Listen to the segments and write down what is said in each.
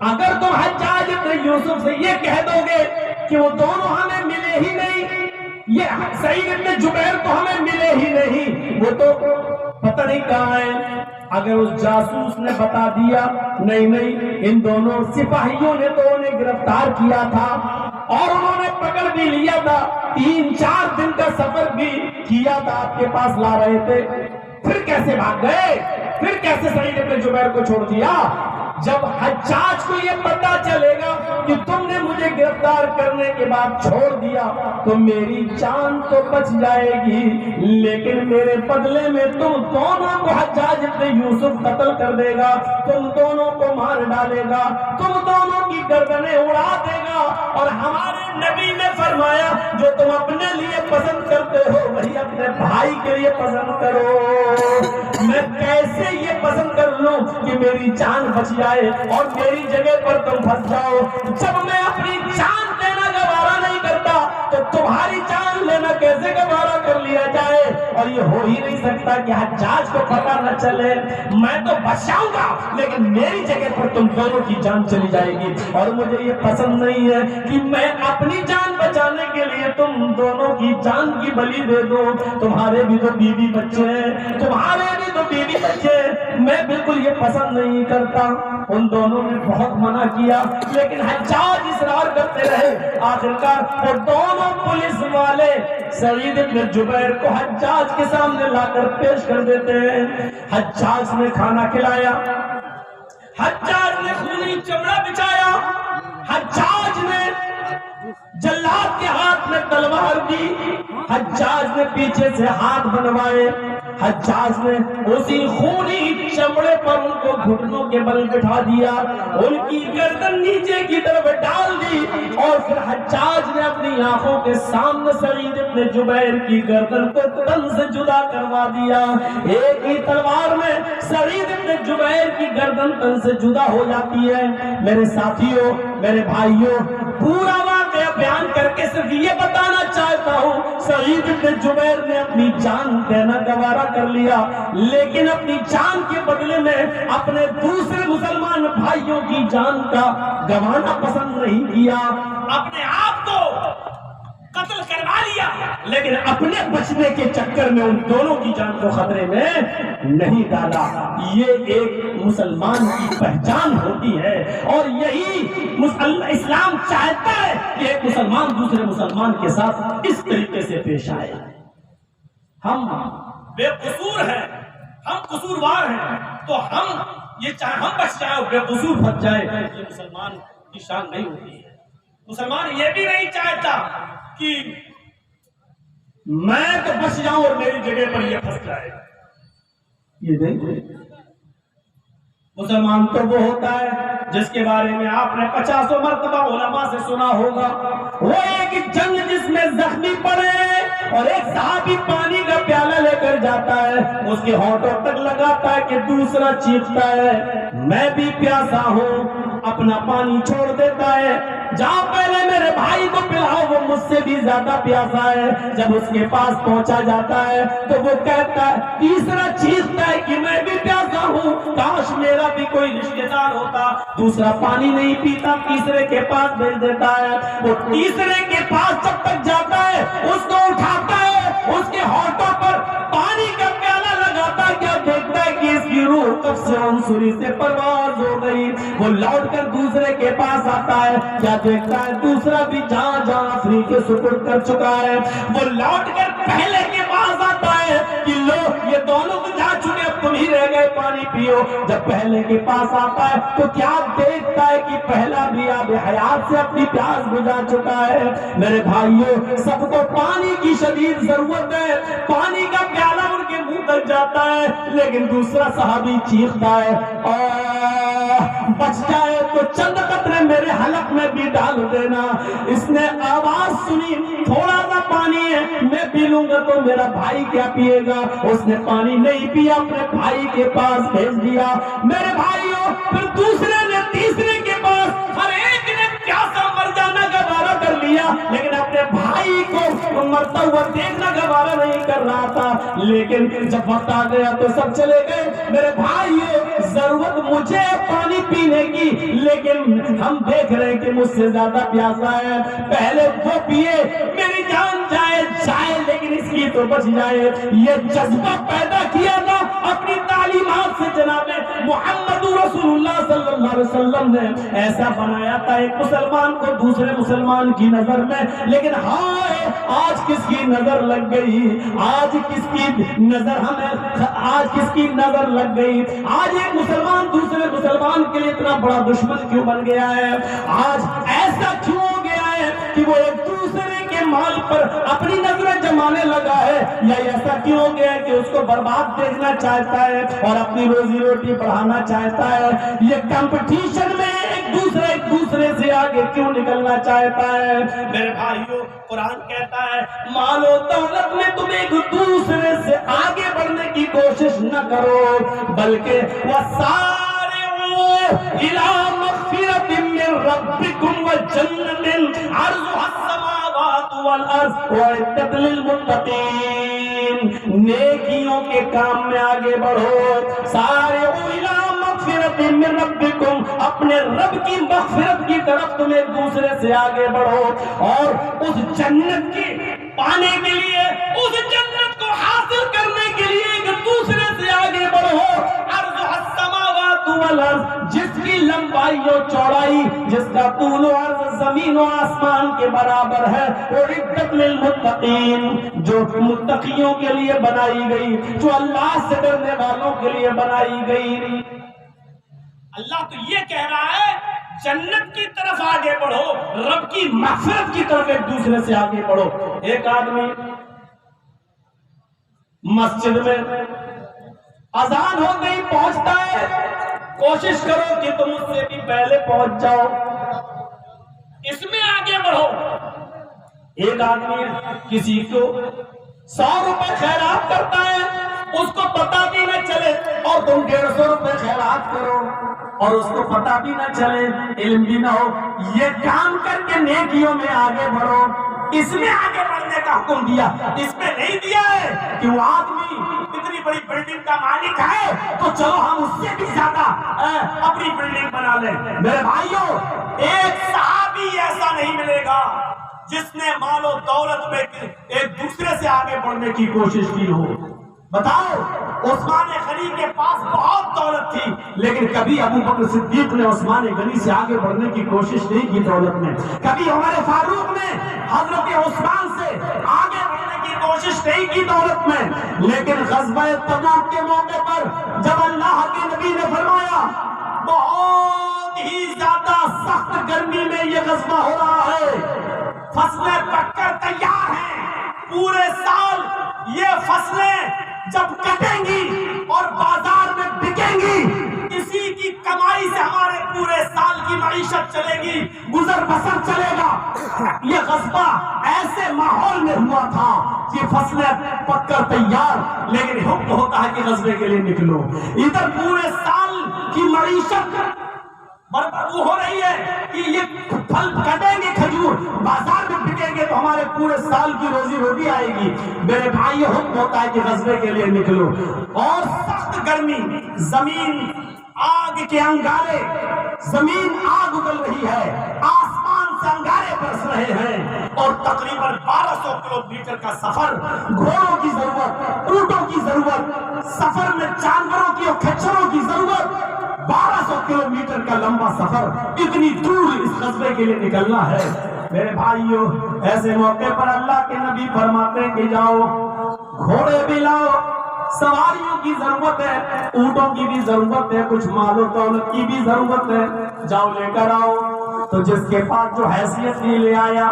اگر تم حجاج ابن یوسف سے یہ کہہ دو گے کہ وہ دونوں ہمیں ملے ہی نہیں، یہ سعید ابن جبیر تو ہمیں ملے ہی نہیں، وہ تو پتہ نہیں کہاں ہے، اگر اس جاسوس نے بتا دیا نہیں ان دونوں سپاہیوں نے تو انہیں گرفتار کیا تھا اور انہوں نے پکڑ بھی لیا تھا، 3-4 دن کا سفر بھی کیا تھا، آپ کے پاس لا رہے تھے، پھر کیسے بھاگ گئے؟ پھر کیسے سعید ابن جبیر کو چھوڑ دیا؟ جب حجاج کو یہ پتہ چلے گا کہ تم نے مجھے گرفتار کرنے کے بعد چھوڑ دیا تو میری جان تو بچ جائے گی، لیکن میرے بدلے میں تم دونوں کو حجاج ابن یوسف قتل کر دے گا، تم دونوں کو مار ڈالے گا، تم دونوں کی گردنیں اڑا دے گا، اور ہمارے نبی نے فرمایا جو تم اپنے لیے پسند کرتے ہو وہی اپنے بھائی کے لیے پسند کرو۔ میں کیسے یہ پسند کر لوں کہ میری جان بچ جائے اور میری جگہ پر تم پھنس جاؤ؟ جب میں اپنی جان دینا گوارا نہیں کرتا تو تمہاری جان لینا کیسے گوارا کر لیا جائے؟ اور یہ ہو ہی نہیں سکتا کہ حجاج کو پتہ نہ چلے، میں تو بچ جاؤں گا لیکن میری جگہ پر تم دونوں کی جان چلی جائے گی، اور مجھے یہ پسند نہیں ہے کہ میں اپنی جان بچانے کے لیے تم دونوں کی جان کی بلی دے دوں۔ تمہارے بھی تو بیوی بچے ہیں، تمہارے بھی تو بیوی بچے ہیں، میں بالکل یہ پسند نہیں کرتا۔ ان دونوں نے بہت منع کیا لیکن حجاج اصرار کرتے رہے، آخرکار وہ دونوں پولیس والے سعید ابن جبیر کو حجاج کے سامنے لا کر پیش کر دیتے ہیں۔ حجاج نے کھانا کھلایا، حجاج نے خونی چمڑا بچھایا، حجاج نے جلاد کے ہاتھ میں تلوار دی، حجاج نے پیچھے سے ہاتھ بنوائے، حجاج نے اسی خونی چمڑے پر ان کو گھٹنوں کے بل بٹھا دیا، ان کی گردن نیچے کی طرف ڈال دی، اور پھر حجاج نے اپنی آنکھوں کے سامنے سعید ابن جبیر کی گردن کو تن سے جدا کروا دیا۔ ایک ہی تلوار میں سعید ابن جبیر کی گردن تن سے جدا ہو جاتی ہے۔ میرے ساتھیوں، میرے بھائیوں، پورا واقعہ بیان کر کے صرف یہ بتانا چاہتا ہوں، سعید ابن جبیر نے اپنی جان دینا گوارا کر لیا لیکن اپنی جان کے بدلے میں اپنے دوسرے مسلمان بھائیوں کی جان کا گوانا پسند نہیں کیا، اپنے آپ کو قتل کروا لیا لیکن اپنے بچنے کے چکر میں ان دونوں کی جان کو خطرے میں نہیں ڈالا۔ یہ ایک مسلمان کی پہچان ہوتی ہے، اور یہی اسلام چاہتا ہے کہ ایک مسلمان دوسرے مسلمان کے ساتھ اس طریقے سے پیش آئے۔ ہم بے قصور ہیں، ہم قصوروار ہیں، تو ہم بچ جائیں اور بے قصور بچ جائے، یہ مسلمان کی شان نہیں ہوتی ہے۔ مسلمان یہ بھی نہیں چاہتا کہ میں تو بچ جاؤں اور میری جگہ پر یہ پھنس جائے، یہ نہیں۔ مسلمان تو وہ ہوتا ہے جس کے بارے میں آپ نے 50 مرتبہ علماء سے سنا ہوگا، وہ ایک جنگ جس میں زخمی پڑے اور ایک صحابی پانی کا پیالہ لے کر جاتا ہے، اس کے ہونٹوں تک لگاتا ہے کہ دوسرا چیختا ہے میں بھی پیاسا ہوں، اپنا پانی چھوڑ دیتا ہے، جہاں پہلے میرے بھائی کو پلاؤ وہ مجھ سے بھی زیادہ پیاسا ہے۔ جب اس کے پاس پہنچا جاتا ہے تو وہ کہتا ہے، تیسرا چیختا ہے کہ میں بھی پیاسا ہوں، کاش میرا بھی کوئی رشتہ دار ہوتا۔ دوسرا پانی نہیں پیتا، تیسرے کے پاس بھیج دیتا ہے، وہ تیسرے کے پاس جب تک جاتا ہے اس کو اٹھاتا ہے، اس کے ہونٹوں پر پانی کا پیالہ لگاتا ہے، کیا دیکھتا ہے کہ اس کی روح قبض سے عنصری سے پرواز ہو گئی۔ وہ لوٹ کر دوسرے کے پاس آتا ہے، کیا دیکھتا ہے دوسرا بھی جہاں جہاں فری کے سپرد کر چکا ہے۔ وہ لوٹ کر پہلے کے پاس آتا ہے کہ لو یہ دونوں تو جا چکے، اب تم ہی رہ گئے، پانی پیو۔ جب پہلے کے پاس آتا ہے تو کیا دیکھتا ہے کہ پہلا بھی آب حیات سے اپنی پیاس بجھا چکا ہے۔ میرے بھائیوں، سب کو پانی کی شدید ضرورت ہے، پانی کا پیالہ ان کے منہ تک جاتا ہے، لیکن دوسرا صحابی چیختا ہے بچ جائے تو چند قطرے میرے حلق میں بھی ڈال دینا۔ اس نے آواز سنی، تھوڑا سا پانی ہے میں پی لوں گا تو میرا بھائی کیا پیے گا؟ اس نے پانی نہیں پیا، اپنے بھائی کے پاس بھیج دیا۔ میرے بھائیوں، پھر دوسرے نے تیسرے کے پاس، ہر ایک نے پیاسا مر جانا گوارا کر لیا لیکن اپنے بھائی کو مرتا ہوا دیکھنا گوارا نہیں کر رہا تھا، لیکن جب وقت آ گیا تو سب چلے گئے۔ میرے بھائیو، ضرورت مجھے پانی پینے کی، لیکن ہم دیکھ رہے ہیں کہ مجھ سے زیادہ پیاسا ہے، پہلے وہ پیے، میری جان جائے لیکن اس کی تو بچ جائے۔ یہ جذبہ پیدا کیا تھا اپنی تعلیمات سے جناب محمد رسول اللہ صلی اللہ علیہ وسلم نے ایسا بنایا تھا ایک مسلمان کو دوسرے مسلمان کی نظر میں۔ لیکن ہائے آج کس کی نظر لگ گئی، آج کس کی نظر لگ گئی، آج ایک مسلمان دوسرے مسلمان کے لیے اتنا بڑا دشمن کیوں بن گیا ہے؟ آج ایسا کیوں ہو گیا ہے کہ وہ ایک دوسرے کے مال پر اپنی نظریں جمانے لگا ہے؟ یا ایسا کیوں ہو گیا ہے کہ اس کو برباد دیکھنا چاہتا ہے اور اپنی روزی روٹی بڑھانا چاہتا ہے؟ یہ کمپٹیشن میں ایک دوسرے سے آگے کیوں نکلنا چاہتا ہے؟ میرے بھائیو، قرآن کہتا ہے مال و دولت میں تم ایک دوسرے سے آگے بڑھنے کی کوشش نہ کرو، بلکہ وَسَارِعُوا إِلَىٰ مَغْفِرَةٍ مِّن رَّبِّكُمْ وَجَنَّةٍ عَرْضُهَا السَّمَاوَاتُ وَالْأَرْضُ وَأُعِدَّتْ لِلْمُتَّقِينَ۔ نیکیوں کے کام میں آگے بڑھو، سارعوا إِلَىٰ مغفرۃ من ربکم، اپنے رب کی مغفرت کی طرف تم ایک دوسرے سے آگے بڑھو، اور اس جنت کی پانے کے لیے، اس جنت کو حاصل کرنے کے لیے ایک دوسرے سے آگے بڑھو۔ عرضها السماوات والارض، جس کی لمبائی و چوڑائی، جس کا طول و عرض زمین و آسمان کے برابر ہے، اعدت للمتقین، جو متقیوں کے لیے بنائی گئی، جو اللہ سے ڈرنے والوں کے لیے بنائی گئی۔ اللہ تو یہ کہہ رہا ہے جنت کی طرف آگے بڑھو، رب کی مغفرت کی طرف ایک دوسرے سے آگے بڑھو۔ ایک آدمی مسجد میں اذان ہو گئی پہنچتا ہے، کوشش کرو کہ تم اس سے بھی پہلے پہنچ جاؤ، اس میں آگے بڑھو۔ ایک آدمی کسی کو 100 روپے خیرات کرتا ہے، اس کو پتا بھی نہ چلے، اور تم 150 روپے خیرات کرو اور اس کو پتا بھی نہ چلے، علم بھی نہ ہو۔ یہ کام کر کے نیکیوں میں آگے بڑھو، اس میں آگے بڑھنے کا حکم دیا، اس میں نہیں دیا ہے کہ وہ آدمی اتنی بڑی بلڈنگ کا مالک ہے تو چلو ہم اس سے بھی زیادہ اپنی بلڈنگ بنا لیں۔ میرے بھائیوں، ایک صحابی ایسا نہیں ملے گا جس نے مال و دولت میں ایک دوسرے سے آگے بڑھنے کی کوشش کی ہو۔ بتاؤ، عثمان غنی کے پاس بہت دولت تھی، لیکن کبھی ابو بکر صدیق نے عثمان غنی سے آگے بڑھنے کی کوشش نہیں کی دولت میں، کبھی عمر فاروق نے حضرت عثمان سے آگے بڑھنے کی کوشش نہیں کی دولت میں۔ لیکن غزوہ تبوک کے موقع پر جب اللہ کے نبی نے فرمایا بہت ہی زیادہ سخت گرمی میں یہ غزوہ ہو رہا ہے، فصلیں پک کر تیار ہیں، پورے سال یہ فصلیں جب کٹیں گی اور بازار میں بکیں گی، اسی کی کمائی سے ہمارے پورے سال کی معیشت چلے گی، گزر بسر چلے گا۔ یہ غزوہ ایسے ماحول میں ہوا تھا کہ فصلیں پک کر تیار، لیکن حکم ہوتا ہے کہ غزوے کے لیے نکلو۔ ادھر پورے سال کی معیشت برباد ہو رہی ہے کہ یہ پھل کٹیں گے، کھجور بازار میں بکیں گے تو ہمارے پورے سال کی روزی روٹی آئے گی۔ میرے بھائی، حکم ہوتا ہے کہ غزوے کے لیے نکلو، اور سخت گرمی، زمین آگ کے انگارے، زمین آگ اگل رہی ہے، آسمان سے انگارے برس رہے ہیں، اور تقریباً 1200 کلومیٹر کا سفر، گھوڑوں کی ضرورت، اونٹوں کی ضرورت، سفر میں جانوروں کی اور کھچروں کی ضرورت، 1200 کلومیٹر کا لمبا سفر، اتنی دور اس غزوے کے لیے نکلنا ہے۔ میرے بھائیوں، ایسے موقع پر اللہ کے نبی فرماتے ہیں کہ جاؤ گھوڑے بھی لاؤ، سواریوں کی ضرورت ہے، اونٹوں کی بھی ضرورت ہے، کچھ مال و دولت کی بھی ضرورت ہے، جاؤ لے کر آؤ۔ تو جس کے پاس جو حیثیت نہیں لے آیا،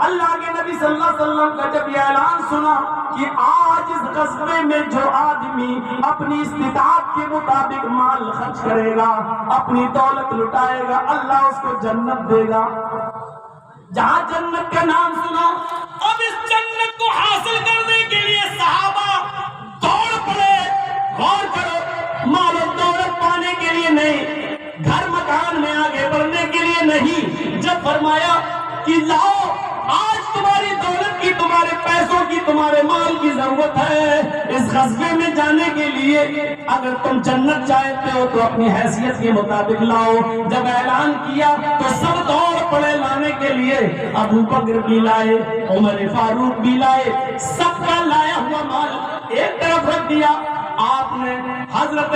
اللہ کے نبی صلی اللہ علیہ وسلم کا جب یہ اعلان سنا کہ آج اس غزوے میں جو آدمی اپنی استطاعت کے مطابق مال خرچ کرے گا، اپنی دولت لٹائے گا، اللہ اس کو جنت دے گا۔ جہاں جنت کا نام سنا، اب اس جنت کو حاصل کرنے کے لیے صحابہ دوڑ پڑے۔ غور کرو، مال و دولت پانے کے لیے نہیں، گھر مکان میں آگے بڑھنے کے لیے نہیں، جب فرمایا کہ لاؤ آج تمہاری دولت کی، تمہارے تمہارے مال کی ضرورت ہے، اس غزوے میں جانے کے لیے اگر تم جنت چاہتے ہو تو اپنی حیثیت کے مطابق لاؤ۔ جب اعلان کیا تو سب دوڑ پڑے لانے کے لیے، ابو بکر بھی لائے، عمر فاروق بھی لائے، سب کا لایا ہوا مال ایک طرف رکھ دیا۔ آپ نے حضرت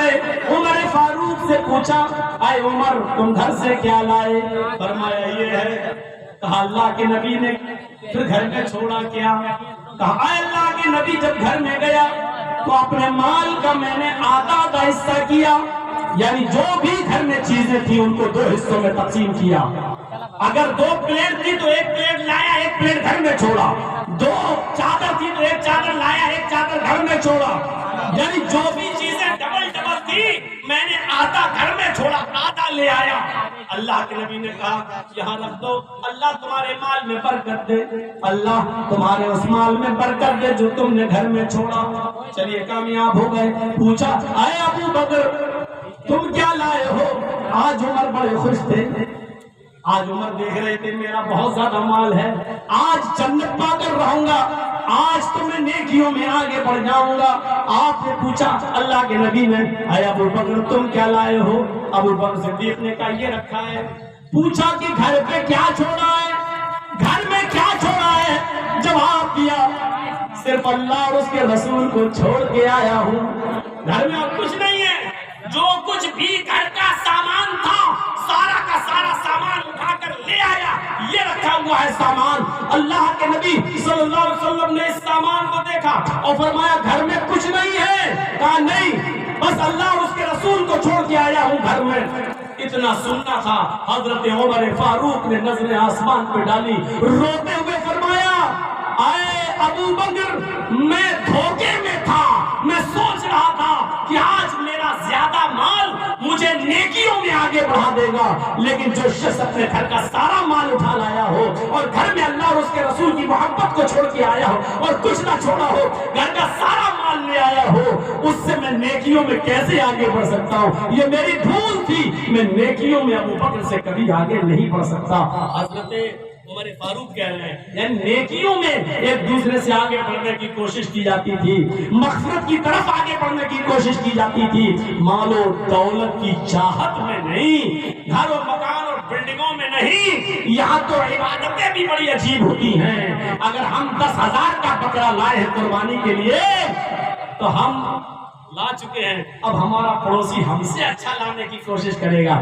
عمر فاروق سے پوچھا، اے عمر تم گھر سے کیا لائے؟ فرمایا یہ ہے۔ کہا اللہ کے نبی نے پھر گھر میں چھوڑا کیا؟ کہا اے اللہ کے نبی جب گھر میں گیا تو اپنے مال کا میں نے آدھا حصہ کیا، یعنی جو بھی گھر میں چیزیں تھی ان کو 2 حصوں میں تقسیم کیا۔ اگر 2 پلیٹ تھی تو 1 پلیٹ لایا، 1 پلیٹ گھر میں چھوڑا، 2 چادر تھی تو 1 چادر لایا، 1 چادر گھر میں چھوڑا، یعنی جو بھی چیزیں ڈبل تھی میں نے آدھا گھر میں چھوڑا، آدھا لے آیا۔ اللہ کے نبی نے کہا یہاں رکھ دو، اللہ تمہارے مال میں برکت دے، اللہ تمہارے اس مال میں برکت دے جو تم نے گھر میں چھوڑا۔ چلیے کامیاب ہو گئے۔ پوچھا اے ابو بکر تم کیا لائے ہو؟ آج عمر بڑے خوش تھے، آج عمر دیکھ رہے تھے میرا بہت زیادہ مال ہے، آج جنت پا کر رہوں گا، آج تو میں نیکیوں میں آگے بڑھ جاؤں گا۔ آپ نے پوچھا اللہ کے نبی نے اے ابو بکر تم کیا لائے ہو؟ ابو بکر صدیق نے کہا یہ رکھا ہے۔ پوچھا کہ گھر پہ کیا چھوڑا ہے؟ گھر میں کیا چھوڑا ہے؟ جواب دیا صرف اللہ اور اس کے رسول کو چھوڑ کے آیا ہوں، گھر میں اور کچھ نہیں ہے۔ جو کچھ بھی گھر کا سامان تھا سارا کا سارا سامان اٹھا کر لے آیا، یہ رکھا ہوا ہے سامان۔ اللہ کے نبی صلی اللہ علیہ وسلم نے اس سامان کو دیکھا اور فرمایا گھر میں کچھ نہیں ہے؟ کہا نہیں، بس اللہ اور اس کے رسول کو چھوڑ کے آیا ہوں گھر میں۔ اتنا سننا تھا، حضرت عمر فاروق نے نظریں آسمان پہ ڈالی، روتے ہوئے فرمایا اے ابو بکر میں دھوکے میں تھا، میں سوچ رہا تھا کہ آج میرا زیادہ مال مجھے نیکیوں میں آگے بڑھا دے گا، لیکن جو شخص اپنے گھر کا سارا مال اٹھا لایا ہو اور گھر میں اللہ اور اس کے رسول کی محبت کو چھوڑ کے آیا ہو اور کچھ نہ چھوڑا ہو، گھر کا سارا مال لے آیا ہو، اس سے میں نیکیوں میں کیسے آگے بڑھ سکتا ہوں؟ یہ میری بھول تھی، میں نیکیوں میں ابو بکر سے کبھی آگے نہیں بڑھ سکتا۔ حضرت عمر فاروق کہہ رہے ہیں یعنی نیکیوں میں ایک دوسرے سے آگے بڑھنے کی کوشش کی جاتی تھی، مغفرت کی طرف آگے بڑھنے کی کوشش کی جاتی تھی، مال و دولت کی چاہت میں نہیں، گھر و مکان اور بلڈنگوں میں نہیں۔ یہاں تو عبادتیں بھی بڑی عجیب ہوتی ہیں۔ اگر ہم 10,000 کا بکرا لائے ہیں قربانی کے لیے تو ہم لا چکے ہیں، اب ہمارا پڑوسی ہم سے اچھا لانے کی کوشش کرے گا۔